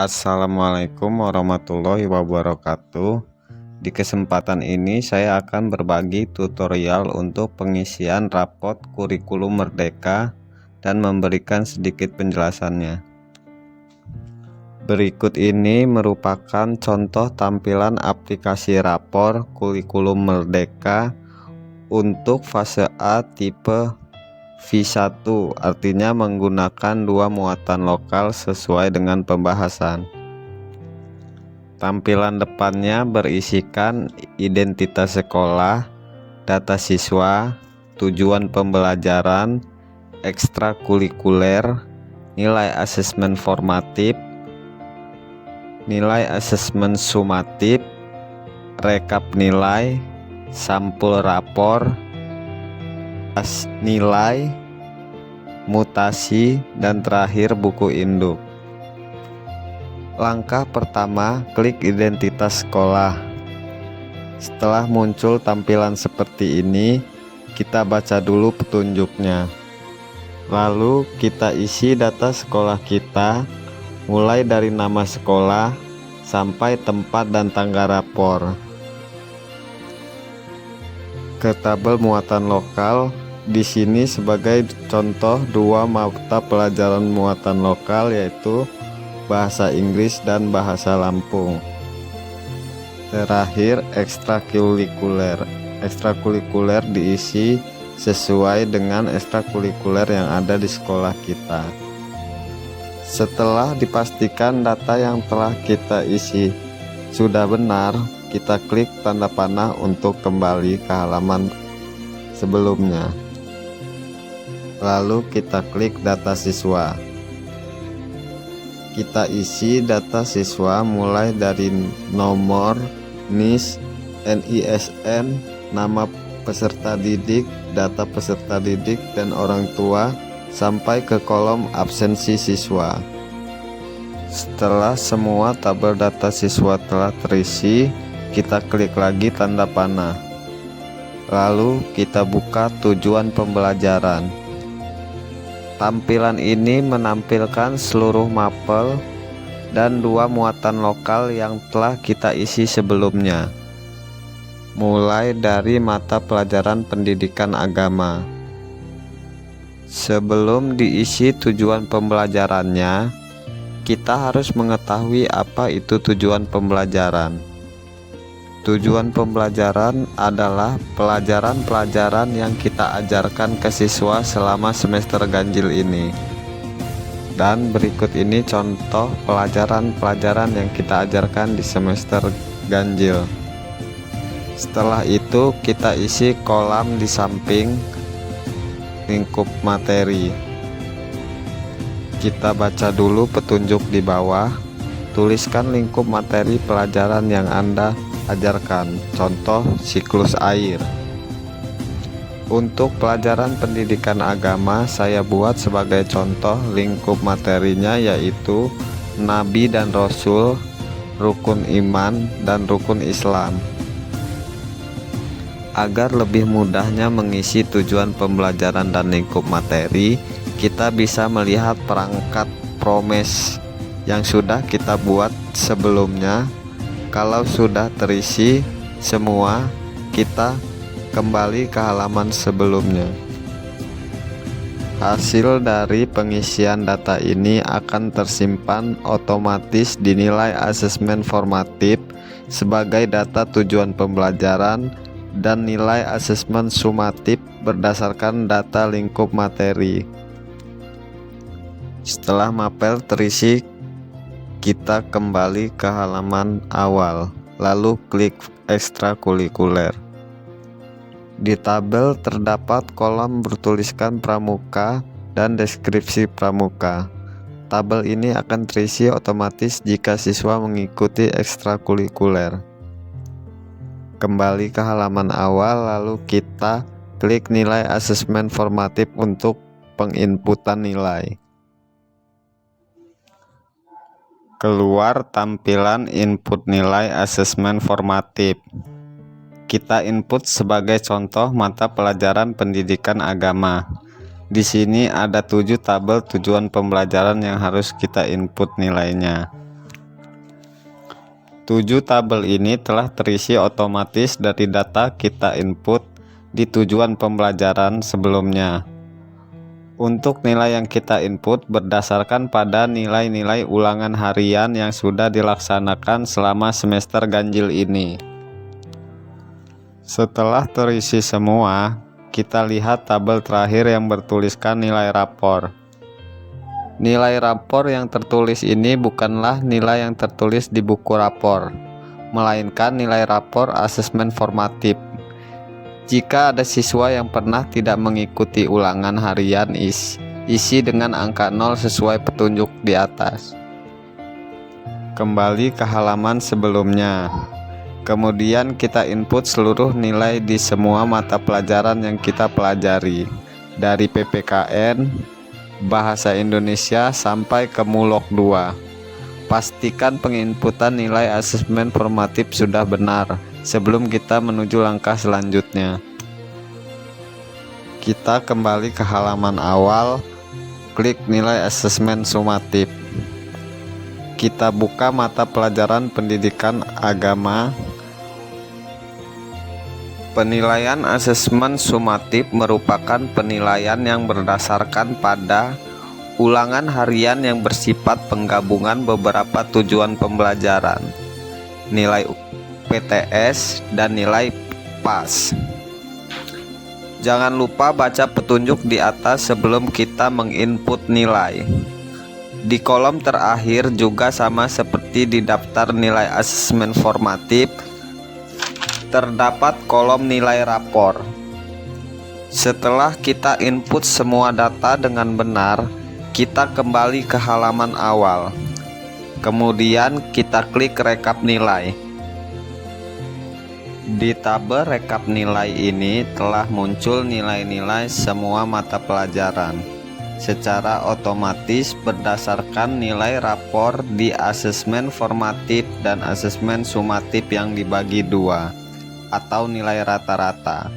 Assalamualaikum warahmatullahi wabarakatuh. Di kesempatan ini saya akan berbagi tutorial untuk pengisian rapot kurikulum Merdeka dan memberikan sedikit penjelasannya. Berikut ini merupakan contoh tampilan aplikasi rapor kurikulum Merdeka untuk fase A tipe V1, artinya menggunakan dua muatan lokal sesuai dengan pembahasan. Tampilan depannya berisikan identitas sekolah, data siswa, tujuan pembelajaran, ekstrakurikuler, nilai asesmen formatif, nilai asesmen sumatif, rekap nilai, sampul rapor, nilai, mutasi, dan terakhir buku induk. Langkah pertama, klik identitas sekolah. Setelah muncul tampilan seperti ini, kita baca dulu petunjuknya. Lalu kita isi data sekolah kita, mulai dari nama sekolah sampai tempat dan tanggal rapor. Ke tabel muatan lokal, di sini sebagai contoh dua mata pelajaran muatan lokal, yaitu bahasa Inggris dan bahasa Lampung. Terakhir, ekstrakurikuler. Ekstrakurikuler diisi sesuai dengan ekstrakurikuler yang ada di sekolah kita. Setelah dipastikan data yang telah kita isi sudah benar, kita klik tanda panah untuk kembali ke halaman sebelumnya. Lalu kita klik data siswa. Kita isi data siswa mulai dari nomor, NIS, NISN, nama peserta didik, data peserta didik dan orang tua, sampai ke kolom absensi siswa. Setelah semua tabel data siswa telah terisi, kita klik lagi tanda panah. Lalu kita buka tujuan pembelajaran. Tampilan ini menampilkan seluruh mapel dan dua muatan lokal yang telah kita isi sebelumnya, mulai dari mata pelajaran pendidikan agama. Sebelum diisi tujuan pembelajarannya, kita harus mengetahui apa itu tujuan pembelajaran. Tujuan pembelajaran adalah pelajaran-pelajaran yang kita ajarkan ke siswa selama semester ganjil ini. Dan berikut ini contoh pelajaran-pelajaran yang kita ajarkan di semester ganjil. Setelah itu kita isi kolam di samping lingkup materi. Kita baca dulu petunjuk di bawah. Tuliskan lingkup materi pelajaran yang Anda ajarkan, contoh siklus air. Untuk pelajaran pendidikan agama, saya buat sebagai contoh lingkup materinya, yaitu Nabi dan Rasul, rukun iman, dan rukun Islam. Agar lebih mudahnya mengisi tujuan pembelajaran dan lingkup materi, kita bisa melihat perangkat promes yang sudah kita buat sebelumnya. Kalau sudah terisi semua, kita kembali ke halaman sebelumnya. Hasil dari pengisian data ini akan tersimpan otomatis di nilai asesmen formatif sebagai data tujuan pembelajaran dan nilai asesmen sumatif berdasarkan data lingkup materi. Setelah mapel terisi, kita kembali ke halaman awal, lalu klik ekstrakurikuler. Di tabel terdapat kolom bertuliskan pramuka dan deskripsi pramuka. Tabel ini akan terisi otomatis jika siswa mengikuti ekstrakurikuler. Kembali ke halaman awal, lalu kita klik nilai asesmen formatif untuk penginputan nilai. Keluar tampilan input nilai asesmen formatif. Kita input sebagai contoh mata pelajaran pendidikan agama. Di sini ada 7 tabel tujuan pembelajaran yang harus kita input nilainya. 7 tabel ini telah terisi otomatis dari data kita input di tujuan pembelajaran sebelumnya. Untuk nilai yang kita input berdasarkan pada nilai-nilai ulangan harian yang sudah dilaksanakan selama semester ganjil ini. Setelah terisi semua, kita lihat tabel terakhir yang bertuliskan nilai rapor. Nilai rapor yang tertulis ini bukanlah nilai yang tertulis di buku rapor, melainkan nilai rapor asesmen formatif. Jika ada siswa yang pernah tidak mengikuti ulangan harian, isi dengan angka 0 sesuai petunjuk di atas. Kembali ke halaman sebelumnya. Kemudian kita input seluruh nilai di semua mata pelajaran yang kita pelajari, dari PPKN, Bahasa Indonesia sampai ke Mulok 2. Pastikan penginputan nilai asesmen formatif sudah benar sebelum kita menuju langkah selanjutnya. Kita kembali ke halaman awal, klik nilai asesmen sumatif. Kita buka mata pelajaran pendidikan agama. Penilaian asesmen sumatif merupakan penilaian yang berdasarkan pada ulangan harian yang bersifat penggabungan beberapa tujuan pembelajaran, nilai PTS, dan nilai PAS. Jangan lupa baca petunjuk di atas sebelum kita menginput nilai. Di kolom terakhir juga sama seperti di daftar nilai asesmen formatif, terdapat kolom nilai rapor. Setelah kita input semua data dengan benar, kita kembali ke halaman awal. Kemudian kita klik rekap nilai. Di tabel rekap nilai ini telah muncul nilai-nilai semua mata pelajaran secara otomatis berdasarkan nilai rapor di asesmen formatif dan asesmen sumatif yang dibagi 2 atau nilai rata-rata.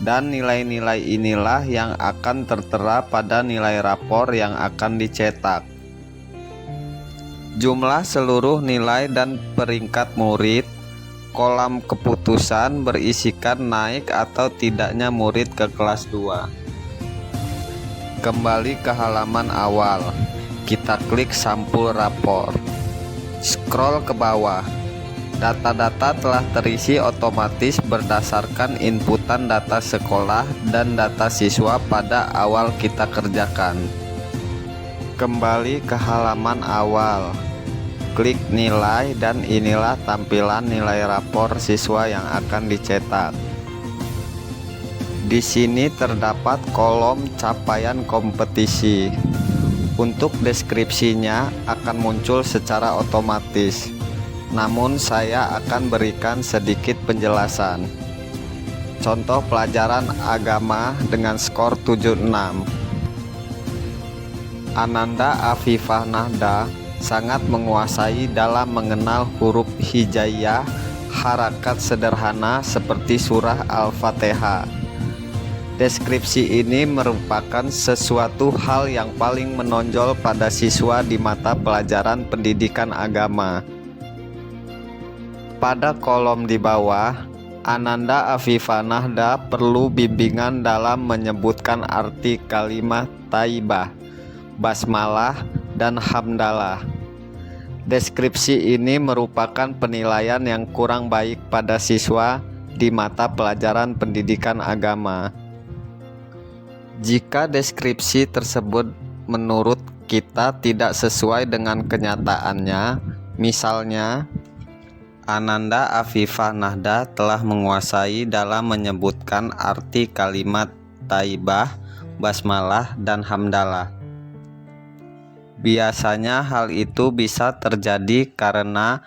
Dan nilai-nilai inilah yang akan tertera pada nilai rapor yang akan dicetak. Jumlah seluruh nilai dan peringkat murid. Kolam keputusan berisikan naik atau tidaknya murid ke kelas 2. Kembali ke halaman awal. Kita klik sampul rapor. Scroll ke bawah. Data-data telah terisi otomatis berdasarkan inputan data sekolah dan data siswa pada awal kita kerjakan. Kembali ke halaman awal, klik nilai dan inilah tampilan nilai rapor siswa yang akan dicetak. Di sini terdapat kolom capaian kompetisi. Untuk deskripsinya akan muncul secara otomatis. Namun saya akan berikan sedikit penjelasan. Contoh pelajaran agama dengan skor 76. Ananda Afifah Nahda sangat menguasai dalam mengenal huruf hijaiyah, harakat sederhana seperti surah Al-Fatihah. Deskripsi ini merupakan sesuatu hal yang paling menonjol pada siswa di mata pelajaran pendidikan agama. Pada kolom di bawah, Ananda Afifah Nahda perlu bimbingan dalam menyebutkan arti kalimat thayyibah, basmalah, dan hamdalah. Deskripsi ini merupakan penilaian yang kurang baik pada siswa di mata pelajaran pendidikan agama. Jika deskripsi tersebut menurut kita tidak sesuai dengan kenyataannya, misalnya Ananda Afifah Nahda telah menguasai dalam menyebutkan arti kalimat thayyibah, basmalah, dan hamdalah. Biasanya hal itu bisa terjadi karena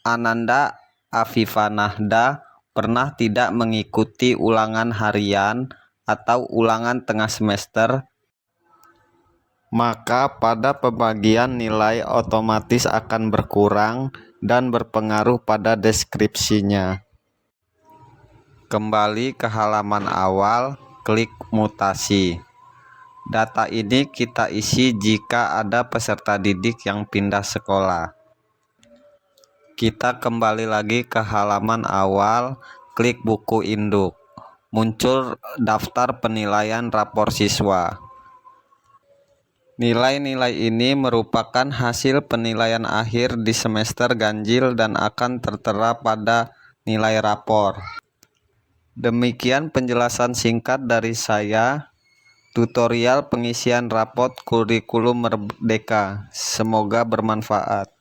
Ananda Afifah Nahda pernah tidak mengikuti ulangan harian atau ulangan tengah semester, maka pada pembagian nilai otomatis akan berkurang dan berpengaruh pada deskripsinya. Kembali ke halaman awal, klik mutasi. Data ini kita isi jika ada peserta didik yang pindah sekolah. Kita kembali lagi ke halaman awal, klik buku induk. Muncul daftar penilaian rapor siswa. Nilai-nilai ini merupakan hasil penilaian akhir di semester ganjil dan akan tertera pada nilai rapor. Demikian penjelasan singkat dari saya. Tutorial pengisian rapot kurikulum Merdeka. Semoga bermanfaat.